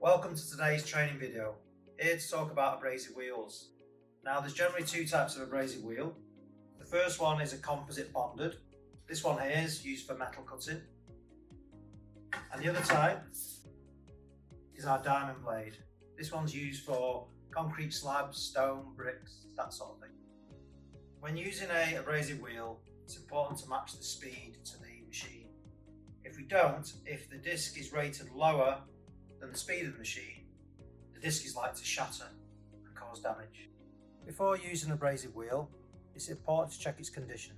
Welcome to today's training video. Here to talk about abrasive wheels. Now there's generally two types of abrasive wheel. The first one is a composite bonded. This one here is used for metal cutting. And the other type is our diamond blade. This one's used for concrete slabs, stone, bricks, that sort of thing. When using an abrasive wheel, it's important to match the speed to the machine. If we don't, if the disc is rated lower than the speed of the machine, the disc is likely to shatter and cause damage. Before using an abrasive wheel, it's important to check its condition.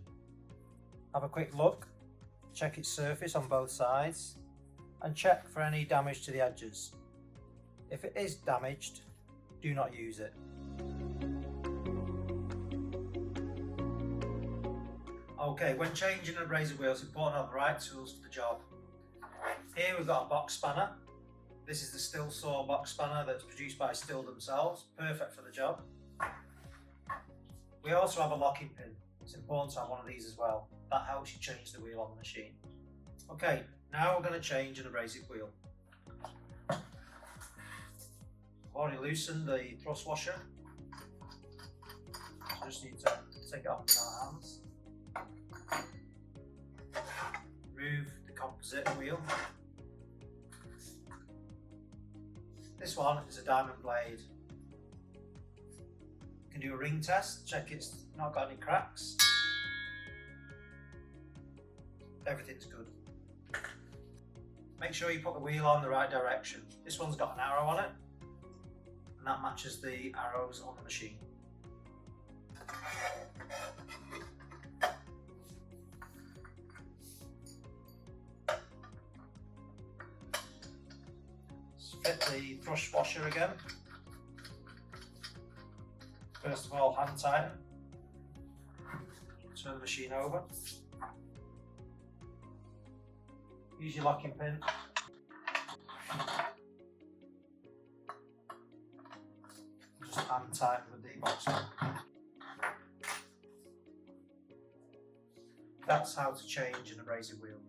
Have a quick look, check its surface on both sides, and check for any damage to the edges. If it is damaged, do not use it. Okay, when changing an abrasive wheel, it's important to have the right tools for the job. Here we've got a box spanner. This is the Stihl saw box spanner that's produced by Stihl themselves, perfect for the job. We also have a locking pin. It's important to have one of these as well. That helps you change the wheel on the machine. Okay, now we're going to change an abrasive wheel. I've already loosened the thrust washer. So just need to take it off with our hands. Remove the composite wheel. This one is a diamond blade. You can do a ring test, check it's not got any cracks. Everything's good. Make sure you put the wheel on the right direction. This one's got an arrow on it, and that matches the arrows on the machine. Fit the thrust washer again. First of all, hand tighten. Turn the machine over. Use your locking pin. Just hand tighten with the box pin. That's how to change an abrasive wheel.